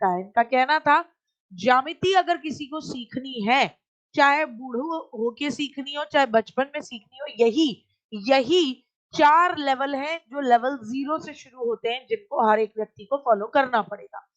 सकता है। इनका कहना था ज्यामिति अगर किसी को सीखनी है, चाहे बूढ़ो होके सीखनी हो चाहे बचपन में सीखनी हो, यही यही 4 लेवल हैं जो लेवल 0 से शुरू होते हैं, जिनको हर एक व्यक्ति को फॉलो करना पड़ेगा।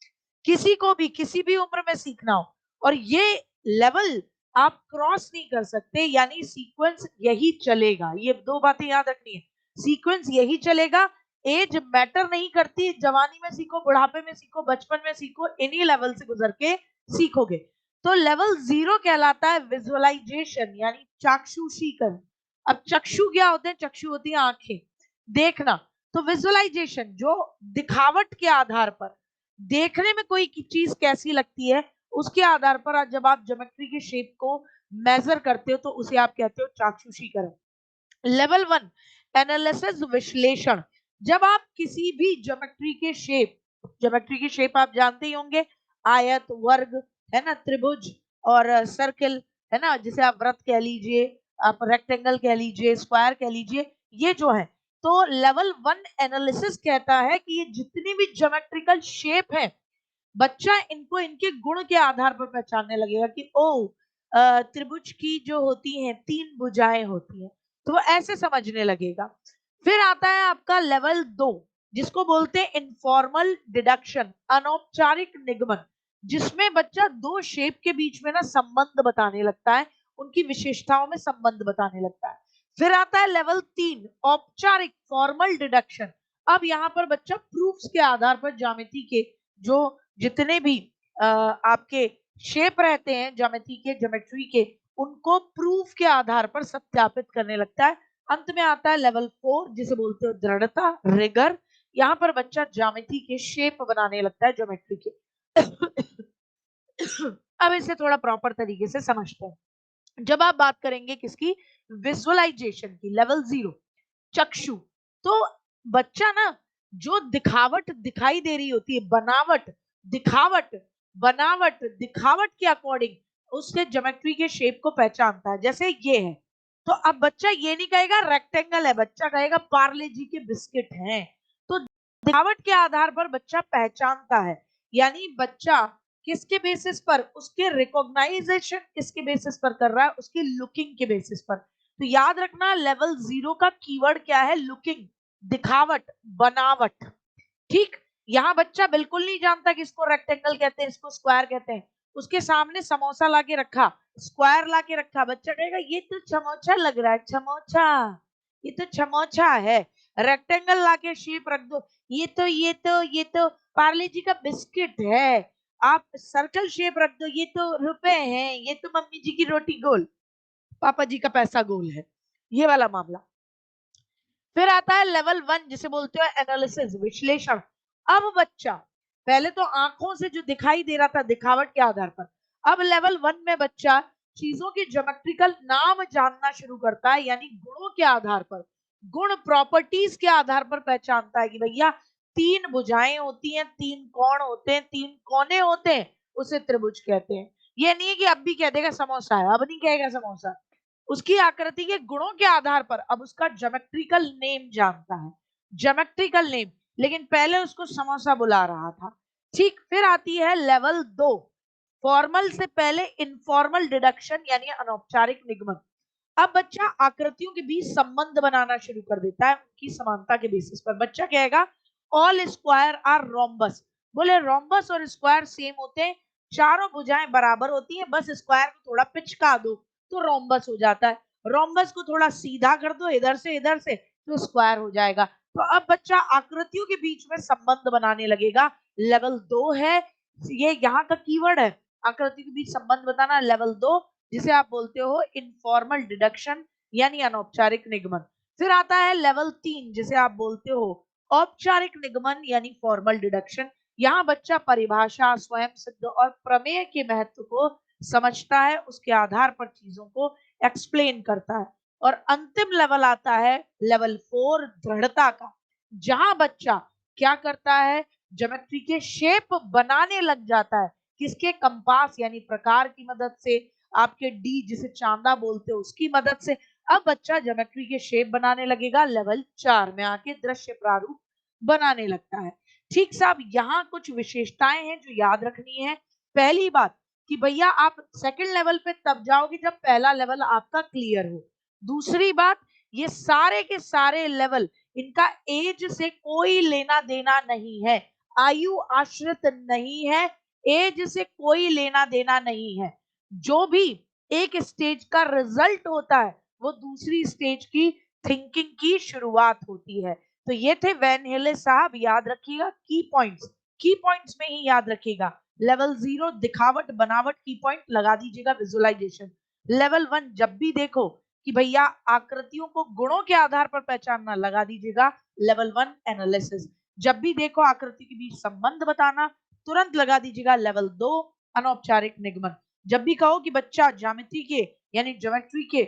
किसी को भी किसी भी उम्र में सीखना हो, और ये लेवल आप क्रॉस नहीं कर सकते, यानी सीक्वेंस यही चलेगा। ये 2 बातें याद रखनी है, सीक्वेंस यही चलेगा। एज मैटर नहीं करती, जवानी में सीखो, बुढ़ापे में सीखो, बचपन में सीखो, इन्हीं लेवल से गुजर के सीखोगे। तो लेवल 0 कहलाता है विजुअलाइजेशन, यानी चाक्षुषीकरण। अब चक्षु क्या होते हैं? चक्षु होती है आंखें, देखना। तो विजुअलाइजेशन जो दिखावट के आधार पर, देखने में कोई चीज कैसी लगती है उसके आधार पर आज जब आप ज्योमेट्री के शेप को मेजर करते हो तो उसे आप कहते हो चाक्षुषीकरण। लेवल 1 एनालिसिस, विश्लेषण। जब आप किसी भी ज्योमेट्री के शेप आप जानते ही होंगे, आयत, वर्ग, है ना, त्रिभुज और सर्कल, है ना, जिसे आप वृत्त कह लीजिए, आप रेक्टेंगल कह लीजिए, स्क्वायर कह लीजिए, ये जो है। तो लेवल 1 एनालिसिस कहता है कि ये जितनी भी ज्योमेट्रिकल शेप है, बच्चा इनको इनके गुण के आधार पर पहचानने लगेगा कि ओ, त्रिभुज की जो होती हैं 3 भुजाएं होती हैं, तो वो ऐसे समझने लगेगा। फिर आता है आपका लेवल 2, जिसको बोलते हैं इनफॉर्मल डिडक्शन, अनौपचारिक निगमन, जिसमें बच्चा 2 शेप के बीच में ना संबंध बताने लगता है, उनकी विशेषताओं में संबंध बताने लगता है। फिर आता है लेवल 3 औपचारिक, फॉर्मल डिडक्शन। अब यहाँ पर बच्चा प्रूफ्स के आधार पर ज्यामिति के जो जितने भी आपके शेप रहते हैं ज्योमेट्री के, उनको प्रूफ के आधार पर सत्यापित करने लगता है। अंत में आता है लेवल 4, जिसे बोलते हो दृढ़ता, रिगर। यहाँ पर बच्चा ज्योमेट्री के शेप बनाने लगता है, ज्योमेट्री के। अब इसे थोड़ा प्रॉपर तरीके से समझते हैं। जब आप बात करेंगे किसकी? विजुअलाइजेशन की, लेवल 0, चक्षु। तो बच्चा ना जो दिखावट दिखाई दे रही होती है, दिखावट के अकॉर्डिंग उसके ज्योमेट्री के शेप को पहचानता है। जैसे ये है, तो अब बच्चा ये नहीं कहेगा रेक्टेंगल है, बच्चा कहेगा पार्ले जी के बिस्किट हैं। तो दिखावट के आधार पर बच्चा पहचानता है, यानी बच्चा किसके बेसिस पर? उसके रिकॉग्नाइजेशन किसके बेसिस पर कर रहा है? उसकी लुकिंग के बेसिस पर। तो याद रखना लेवल 0 का कीवर्ड क्या है? लुकिंग, दिखावट, बनावट। ठीक, यहाँ बच्चा बिल्कुल नहीं जानता कि इसको रेक्टेंगल कहते हैं, इसको स्क्वायर कहते हैं। उसके सामने समोसा लाके रखा, स्क्वायर लाके रखा, बच्चा कहेगा ये तो समोसा लग रहा है, समोसा, ये तो समोसा है। रेक्टेंगल लाके शेप रख दो, ये तो पार्ले जी का बिस्किट है। आप सर्कल शेप रख दो, ये तो रुपए हैं, ये तो मम्मी जी की रोटी गोल, पापा जी का पैसा गोल है। ये वाला मामला। फिर आता है लेवल 1, जिसे बोलते हो एनालिसिस, विश्लेषण। अब बच्चा पहले तो आंखों से जो दिखाई दे रहा था दिखावट के आधार पर, अब लेवल 1 में बच्चा चीजों के ज्योमेट्रिकल नाम जानना शुरू करता है, यानी गुणों के आधार पर, गुण प्रॉपर्टीज के आधार पर पहचानता है कि भैया 3 भुजाएं होती हैं, 3 कोण होते हैं, 3 कोने होते हैं, उसे त्रिभुज कहते हैं। ये नहीं है कि अब भी कह देगा समोसा है, अब नहीं कहेगा समोसा। उसकी आकृति के गुणों के आधार पर अब उसका ज्योमेट्रिकल नेम जानता है, ज्योमेट्रिकल नेम। लेकिन पहले उसको समोसा बुला रहा था। ठीक, फिर आती है लेवल 2, फॉर्मल से पहले इनफॉर्मल डिडक्शन, यानी अनौपचारिक निगमन। अब बच्चा आकृतियों के बीच संबंध बनाना शुरू कर देता है, उनकी समानता के बेसिस पर। बच्चा कहेगा ऑल स्क्वायर आर रोम्बस। बोले रोम्बस और स्क्वायर सेम होते हैं, चारों भुजाएं बराबर होती हैं, बस स्क्वायर को थोड़ा पिचका दो तो रोम्बस हो जाता है, रोम्बस को थोड़ा सीधा कर दो इधर से तो स्क्वायर हो जाएगा। तो अब बच्चा आकृतियों के बीच में संबंध बनाने लगेगा। लेवल 2 है, ये यहाँ का कीवर्ड है, आकृति के बीच संबंध बताना, लेवल 2, जिसे आप बोलते हो इनफॉर्मल डिडक्शन, यानी अनौपचारिक निगमन। फिर आता है लेवल 3, जिसे आप बोलते हो औपचारिक निगमन, यानी फॉर्मल डिडक्शन। यहाँ बच्चा परिभाषा, स्वयं सिद्ध और प्रमेय के महत्व को समझता है, उसके आधार पर चीजों को एक्सप्लेन करता है। और अंतिम लेवल आता है लेवल 4, दृढ़ता का, जहां बच्चा क्या करता है? ज्योमेट्री के शेप बनाने लग जाता है, किसके? कंपास यानी प्रकार की मदद से, आपके डी जिसे चांदा बोलते हो उसकी मदद से। अब बच्चा ज्योमेट्री के शेप बनाने लगेगा, लेवल 4 में आके दृश्य प्रारूप बनाने लगता है। ठीक साहब, यहाँ कुछ विशेषताएं हैं जो याद रखनी है। पहली बात कि भैया आप सेकंड लेवल पे तब जाओगे जब पहला लेवल आपका क्लियर हो। दूसरी बात, ये सारे के सारे लेवल, इनका एज से कोई लेना देना नहीं है, आयु आश्रित नहीं है, एज से कोई लेना देना नहीं है। जो भी एक स्टेज का रिजल्ट होता है वो दूसरी स्टेज की थिंकिंग की शुरुआत होती है। तो ये थे वैन हेले साहब, याद रखिएगा की पॉइंट्स में ही याद रखिएगा। लेवल 0 दिखावट बनावट, की पॉइंट लगा दीजिएगा विजुअलाइजेशन। लेवल 1 जब भी देखो कि भैया आकृतियों को गुणों के आधार पर पहचानना, लगा दीजिएगा लेवल 1 एनालिसिस। जब भी देखो आकृति के बीच संबंध बताना, तुरंत लगा दीजिएगा लेवल 2 अनौपचारिक निगमन। जब भी कहो कि बच्चा ज्यामिति के यानी ज्योमेट्री के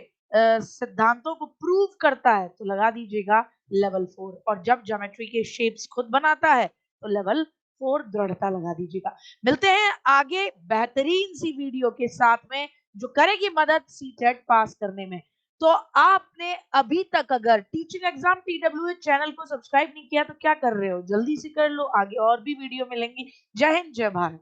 सिद्धांतों को प्रूव करता है तो लगा दीजिएगा लेवल 4। और जब ज्योमेट्री के शेप्स खुद बनाता है तो लेवल 4 दृढ़ता लगा दीजिएगा। मिलते हैं आगे बेहतरीन सी वीडियो के साथ में जो करेगी मदद सीटेट पास करने में। तो आपने अभी तक अगर टीचिंग एग्जाम TWA चैनल को सब्सक्राइब नहीं किया तो क्या कर रहे हो, जल्दी से कर लो, आगे और भी वीडियो मिलेंगी। जय हिंद, जय भारत।